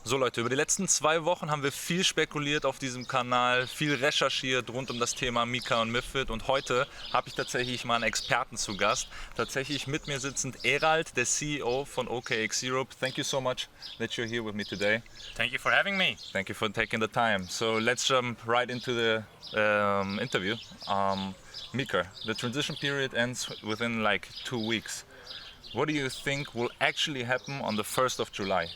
So Leute, über die letzten 2 Wochen haben wir viel spekuliert auf diesem Kanal, viel recherchiert rund um das Thema MiCA und MiFiD und heute habe ich tatsächlich mal einen Experten zu Gast. Tatsächlich mit mir sitzend Erald, der CEO von OKX Europe. Thank you so much that you're here with me today. Thank you for having me. Thank you for taking the time. So let's jump right into the interview. MiCA, the transition period ends within like 2 weeks. What do you think will actually happen on the 1st of July?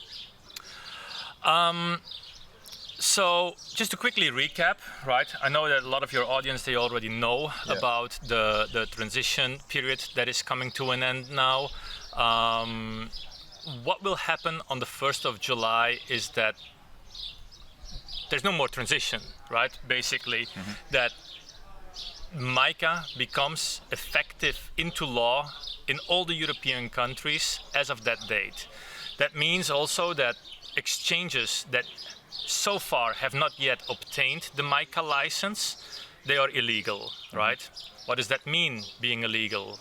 So just to quickly recap, right? I know that a lot of your audience, they already know about the transition period that is coming to an end now. What will happen on the 1st of July is that there's no more transition, right? Basically, that MiCA becomes effective into law in all the European countries as of that date. That means also that exchanges that so far have not yet obtained the MiCA license, they are illegal, right? What does that mean, being illegal?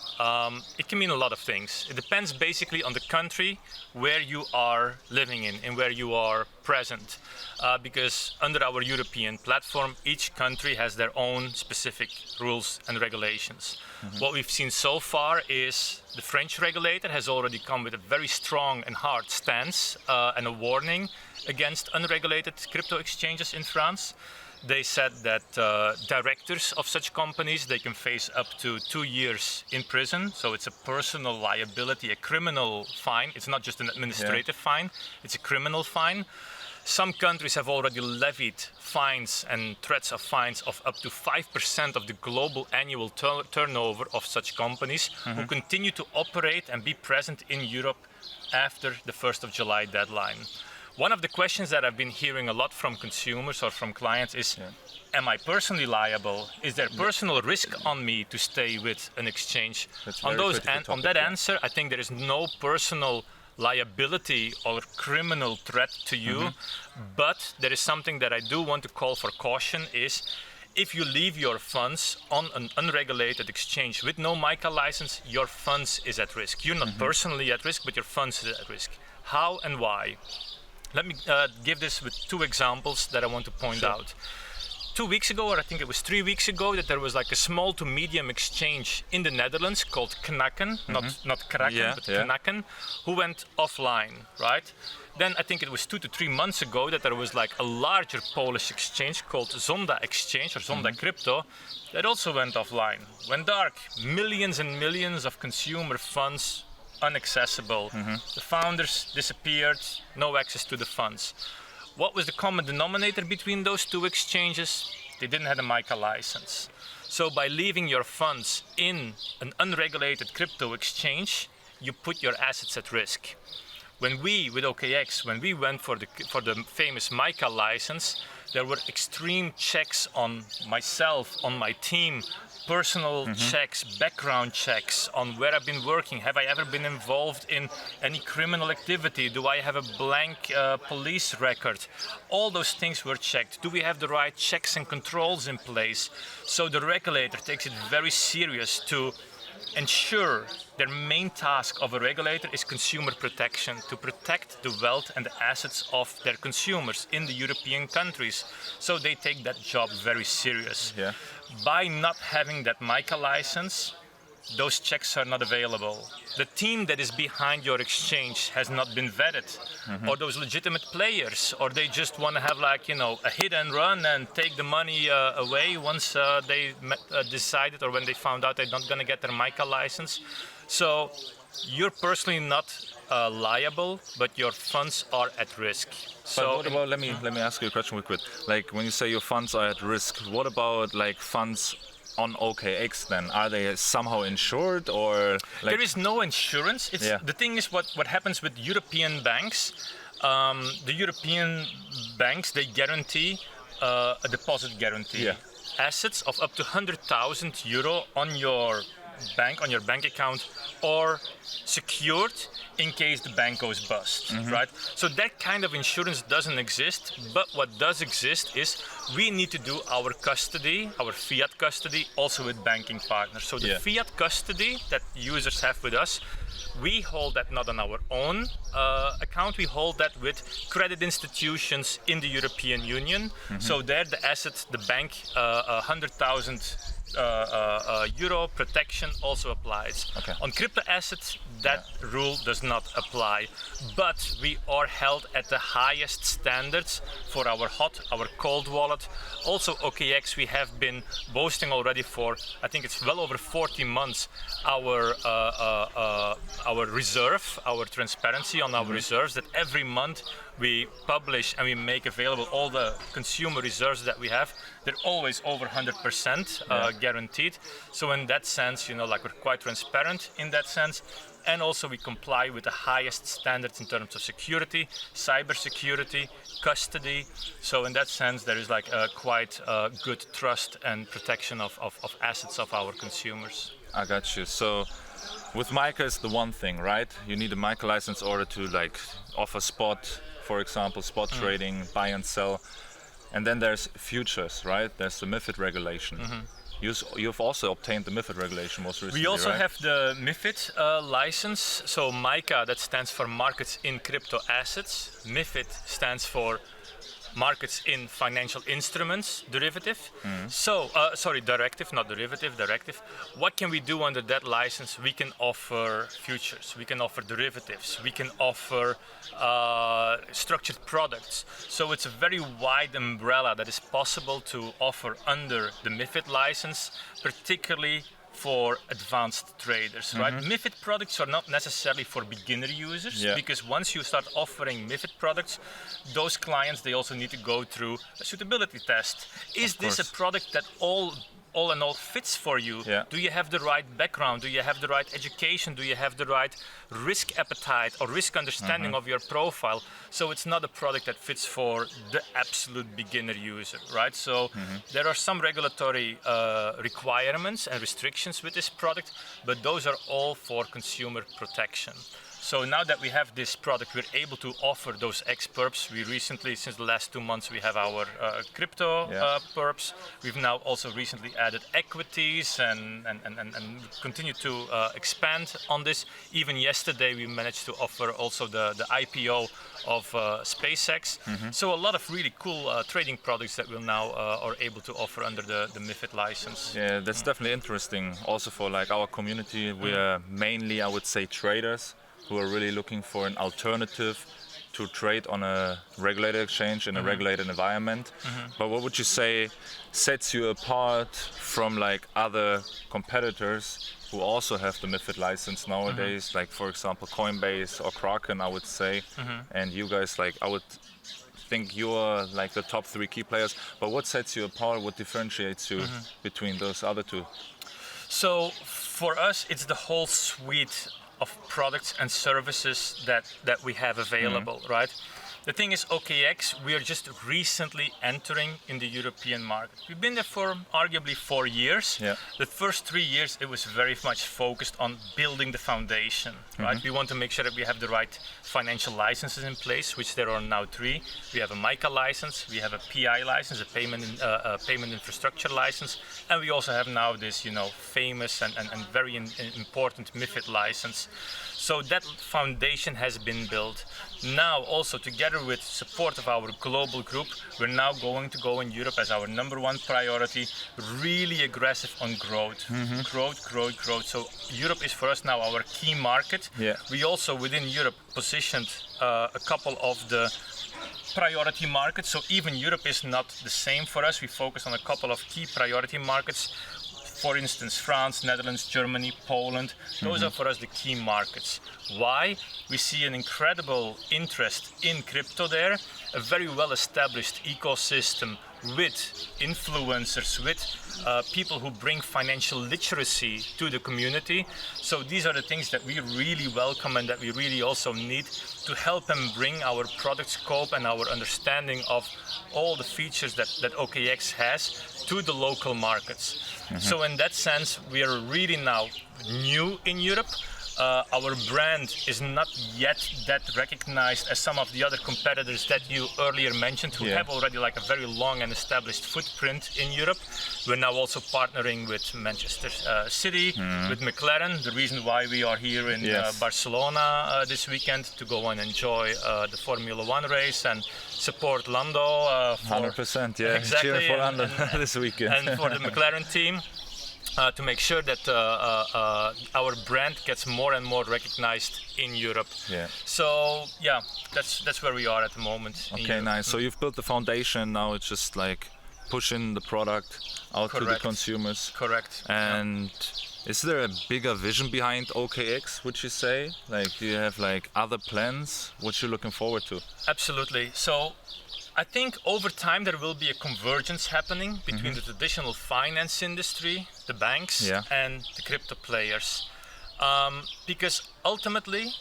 It can mean a lot of things. It depends basically on the country where you are living in and where you are present. Because under our European platform, each country has their own specific rules and regulations. What we've seen so far is the French regulator has already come with a very strong and hard stance and a warning against unregulated crypto exchanges in France. They said that directors of such companies, they can face up to 2 years in prison. So it's a personal liability, a criminal fine. It's not just an administrative fine, it's a criminal fine. Some countries have already levied fines and threats of fines of up to 5% of the global annual turnover of such companies who continue to operate and be present in Europe after the 1st of July deadline. One of the questions that I've been hearing a lot from consumers or from clients is, am I personally liable? Is there personal risk on me to stay with an exchange? On that answer, I think there is no personal liability or criminal threat to you, but there is something that I do want to call for caution is, if you leave your funds on an unregulated exchange with no MiCA license, your funds is at risk. You're not personally at risk, but your funds is at risk. How and why? Let me give this with 2 examples that I want to point out. 2 weeks ago, or I think it was 3 weeks ago, that there was like a small to medium exchange in the Netherlands called Knacken, not Kraken, but Knacken, who went offline, right? Then I think it was 2 to 3 months ago that there was like a larger Polish exchange called Zonda Exchange or Zonda Krypto that also went offline, went dark. Millions and millions of consumer funds inaccessible. The founders disappeared, no access to the funds. What was the common denominator between those 2 exchanges? They didn't have a MiCA license. So by leaving your funds in an unregulated crypto exchange, you put your assets at risk. When we, with OKX, when we went for the famous MiCA license, there were extreme checks on myself, on my team, personal checks, background checks on where I've been working. Have I ever been involved in any criminal activity? Do I have a blank police record? All those things were checked. Do we have the right checks and controls in place? So the regulator takes it very serious to ensure their main task of a regulator is consumer protection, to protect the wealth and the assets of their consumers in the European countries. So they take that job very serious. By not having that MiCA license, those checks are not available. The team that is behind your exchange has not been vetted, or those legitimate players, or they just want to have like, you know, a hit and run and take the money away once they decided or when they found out they're not going to get their MiCA license. So you're personally not liable, but your funds are at risk. So what about, let me ask you a question real quick. Like when you say your funds are at risk, what about like funds on OKX then? Are they somehow insured or? Like... There is no insurance. The thing is what happens with European banks, the European banks, they guarantee a deposit guarantee. Assets of up to 100,000 euro on your bank account or secured in case the bank goes bust, right? So that kind of insurance doesn't exist, but what does exist is we need to do our custody, our fiat custody, also with banking partners. So the fiat custody that users have with us we hold that not on our own account, we hold that with credit institutions in the European Union. So there the asset, the bank, 100,000 euro protection also applies. Okay. On crypto assets, that rule does not apply, but we are held at the highest standards for our hot, our cold wallet. Also OKX, we have been boasting already for, I think it's well over 40 months, our reserve, our transparency on our reserves, that every month we publish and we make available all the consumer reserves that we have. They're always over 100% guaranteed. So in that sense, you know, like we're quite transparent in that sense. And also we comply with the highest standards in terms of security, cyber security, custody. So in that sense, there is like a quite good trust and protection of assets of our consumers. I got you. So with MiCA it's the one thing, right? You need a MiCA license in order to like offer spot, for example, spot trading, buy and sell. And then there's futures, right? There's the MiFiD regulation. You've also obtained the MiFiD regulation most recently, We also right? have the MiFiD license. So MiCA, that stands for Markets in Crypto Assets. MiFiD stands for Markets in Financial Instruments, derivative. Directive, not derivative, directive. What can we do under that license? We can offer futures, we can offer derivatives, we can offer structured products. So it's a very wide umbrella that is possible to offer under the MiFiD license, particularly for advanced traders, right? MiFiD products are not necessarily for beginner users, because once you start offering MiFiD products, those clients, they also need to go through a suitability test. Is this a product that all in all fits for you? Do you have the right background? Do you have the right education? Do you have the right risk appetite or risk understanding of your profile? So it's not a product that fits for the absolute beginner user, right? So there are some regulatory requirements and restrictions with this product, but those are all for consumer protection. So now that we have this product, we're able to offer those X-perps. We recently, since the last 2 months, we have our crypto perps. We've now also recently added equities and continue to expand on this. Even yesterday, we managed to offer also the IPO of SpaceX. So a lot of really cool trading products that we'll now are able to offer under the MiFiD license. Yeah, that's definitely interesting. Also for like our community, we are mainly, I would say, traders who are really looking for an alternative to trade on a regulated exchange in a regulated environment. But what would you say sets you apart from like other competitors who also have the MiFiD license nowadays, like for example Coinbase or Kraken, I would say, and you guys, like I would think you're like the top 3 key players, but what sets you apart, what differentiates you between those other two? So for us, it's the whole suite of products and services that we have available, right? The thing is, OKX, we are just recently entering in the European market. We've been there for arguably 4 years. The first 3 years, it was very much focused on building the foundation, right? We want to make sure that we have the right financial licenses in place, which there are now 3. We have a MiCA license, we have a PI license, a payment infrastructure license, and we also have now this, you know, famous and very important MiFiD license. So that foundation has been built. Now also together with support of our global group, we're now going to go in Europe as our #1 priority, really aggressive on growth. Growth. So Europe is for us now our key market. We also within Europe positioned a couple of the priority markets. So even Europe is not the same for us. We focus on a couple of key priority markets. For instance, France, Netherlands, Germany, Poland, those are for us the key markets. Why? We see an incredible interest in crypto there, a very well-established ecosystem with influencers, with people who bring financial literacy to the community. So these are the things that we really welcome and that we really also need to help them bring our product scope and our understanding of all the features that OKX has to the local markets. So in that sense, we are really now new in Europe. Our brand is not yet that recognized as some of the other competitors that you earlier mentioned, who have already like a very long and established footprint in Europe. We're now also partnering with Manchester City, with McLaren. The reason why we are here in Barcelona this weekend to go and enjoy the Formula One race and support Lando. 100%, yeah. Exactly, Cheering for Lando this weekend. And for the McLaren team. To make sure that our brand gets more and more recognized in Europe. Yeah. So yeah, that's where we are at the moment. Okay, nice. So you've built the foundation. Now it's just like pushing the product out to the consumers. Correct. And is there a bigger vision behind OKX? Would you say? Like, do you have like other plans? What you're looking forward to? Absolutely. So I think over time there will be a convergence happening between the traditional finance industry, the banks, and the crypto players. Because ultimately,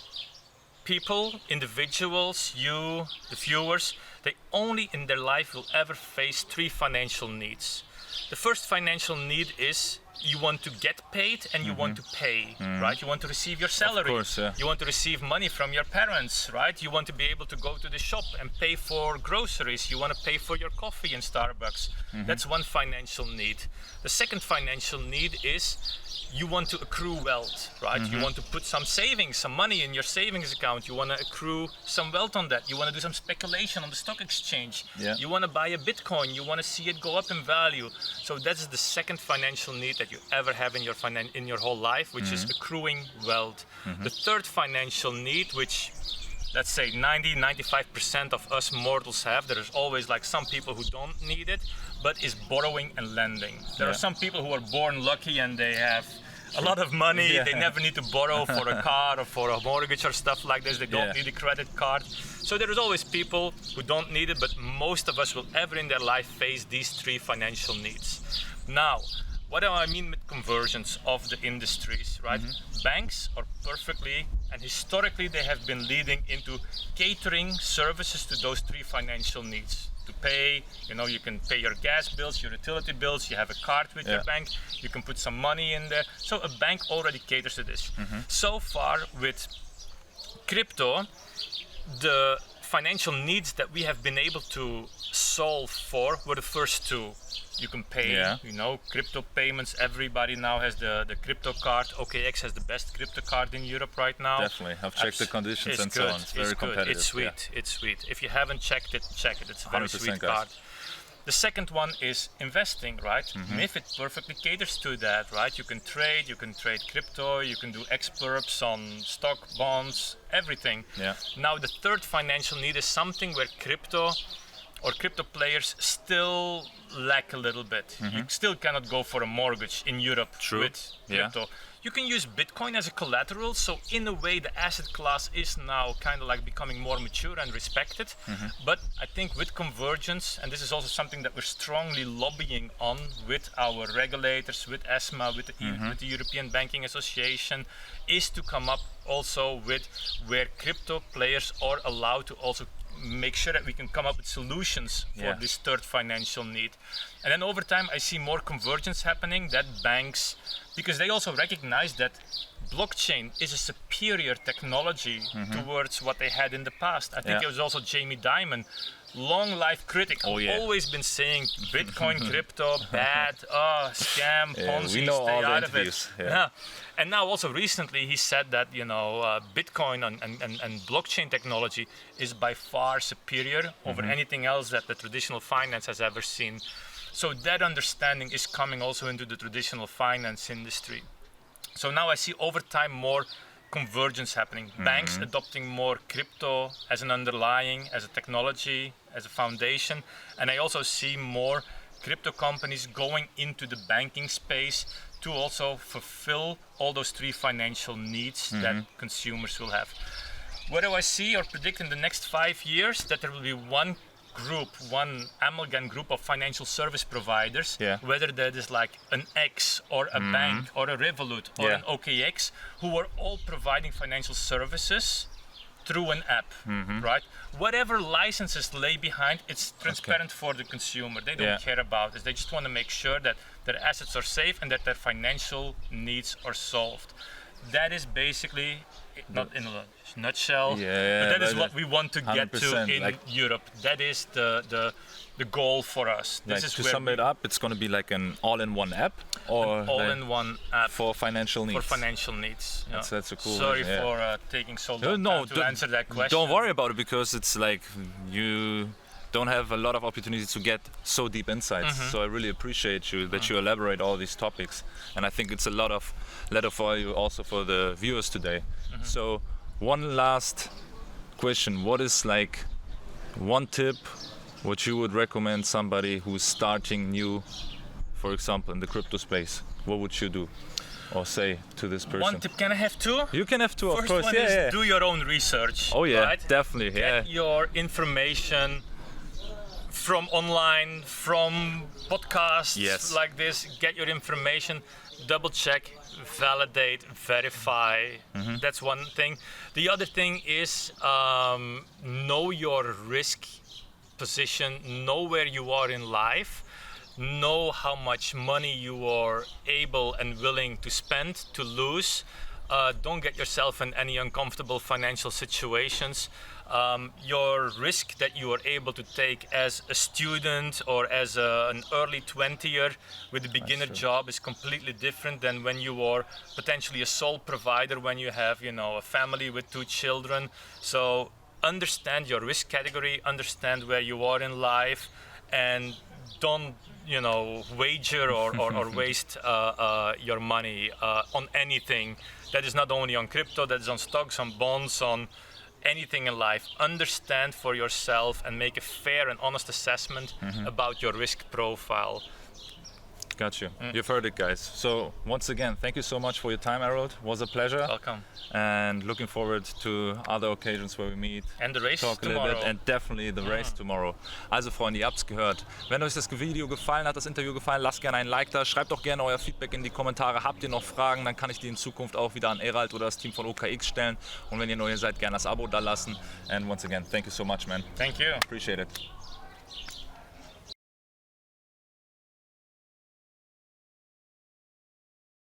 people, individuals, you, the viewers, they only in their life will ever face three financial needs. The first financial need is you want to get paid and you want to pay, right? You want to receive your salary. Of course, yeah. You want to receive money from your parents, right? You want to be able to go to the shop and pay for groceries. You want to pay for your coffee in Starbucks. That's one financial need. The second financial need is you want to accrue wealth, right? You want to put some savings, some money in your savings account. You want to accrue some wealth on that. You want to do some speculation on the stock exchange. Yeah. You want to buy a Bitcoin. You want to see it go up in value. So that's the second financial need that you ever have in your whole life, which is accruing wealth. The third financial need, which let's say 90-95% of us mortals have, there is always like some people who don't need it, but is borrowing and lending. There are some people who are born lucky and they have a lot of money, they never need to borrow for a car or for a mortgage or stuff like this, they don't need a credit card. So there is always people who don't need it, but most of us will ever in their life face these three financial needs. Now, what do I mean with convergence of the industries, right? Banks are perfectly, and historically they have been leading into catering services to those three financial needs. To pay, you can pay your gas bills, your utility bills, you have a card with your bank, you can put some money in there. So a bank already caters to this. So far with crypto, the financial needs that we have been able to solve for were the first two. You can pay, crypto payments. Everybody now has the crypto card. OKX has the best crypto card in Europe right now. Definitely. I've checked the conditions and so on. It's very competitive. It's sweet. It's sweet. If you haven't checked it, check it. It's a very sweet card. The second one is investing, right? MiFiD perfectly caters to that, right? You can trade crypto, you can do experts on stock, bonds, everything. Yeah. Now the third financial need is something where crypto players still lack a little bit. You still cannot go for a mortgage in Europe with crypto. You can use Bitcoin as a collateral, so in a way the asset class is now kind of like becoming more mature and respected. But I think with convergence, and this is also something that we're strongly lobbying on with our regulators, with ESMA, with the European Banking Association, is to come up also with where crypto players are allowed to also make sure that we can come up with solutions for this third financial need. And then over time I see more convergence happening, that banks, because they also recognize that blockchain is a superior technology towards what they had in the past. I think it was also Jamie Dimon, long life critic, always been saying Bitcoin, crypto, bad, scam, Ponzi, we know stay all out the of it. And now also recently he said that Bitcoin and blockchain technology is by far superior over anything else that the traditional finance has ever seen. So that understanding is coming also into the traditional finance industry. So now I see over time more convergence happening. Banks adopting more crypto as an underlying, as a technology, as a foundation. And I also see more crypto companies going into the banking space to also fulfill all those three financial needs that consumers will have. What do I see or predict in the next 5 years? That there will be one amalgam group of financial service providers, whether that is like an X or a bank or a Revolut or an OKX, who are all providing financial services through an app, right? Whatever licenses lay behind, it's transparent for the consumer. They don't care about this. They just want to make sure that their assets are safe and that their financial needs are solved. that is basically, not in a nutshell, Yeah, but that is but what we want to get to 100%, in like- Europe. That is the goal for us. This Like, is to where sum it up, it's going to be like an all-in-one app, or like all-in-one app for financial needs. for financial needs. Yeah. That's a cool Sorry vision, yeah. for taking so long No, time to answer that question. don't worry about it, because it's like you don't have a lot of opportunities to get so deep insights. So I really appreciate you that you elaborate all these topics, and I think it's a lot of letter for you also for the viewers today. So one last question: what is like one tip what you would recommend somebody who's starting new, for example, in the crypto space? What would you do or say to this person? One tip, can I have two? You can have two, of First course. one Yeah, is yeah. do your own research. Oh yeah, right? definitely. Yeah. Get your information from online, from podcasts Yes. like this. Get your information, double check, validate, verify. That's one thing. The other thing is know your risk position, know where you are in life, know how much money you are able and willing to spend, to lose. Don't get yourself in any uncomfortable financial situations. Your risk that you are able to take as a student or as an early 20-year with a beginner job is completely different than when you are potentially a sole provider, when you have, a family with 2 children. So understand your risk category, understand where you are in life, and don't wager or waste your money on anything. That is not only on crypto, that is on stocks, on bonds, on anything in life. Understand for yourself and make a fair and honest assessment about your risk profile. Got you. You've heard it, guys. So once again, thank you so much for your time, Erald. It was a pleasure. Welcome. And looking forward to other occasions where we meet. And the race Talk a little tomorrow. bit, and definitely the race tomorrow. Also Freunde, ihr habt's gehört. Wenn euch das Video gefallen hat, das Interview gefallen, lasst gerne ein Like da. Schreibt auch gerne euer Feedback in die Kommentare. Habt ihr noch Fragen, dann kann ich die in Zukunft auch wieder an Erald oder das Team von OKX stellen. Und wenn ihr neu seid, gerne das Abo da lassen. And once again, thank you so much, man. Thank you. Appreciate it.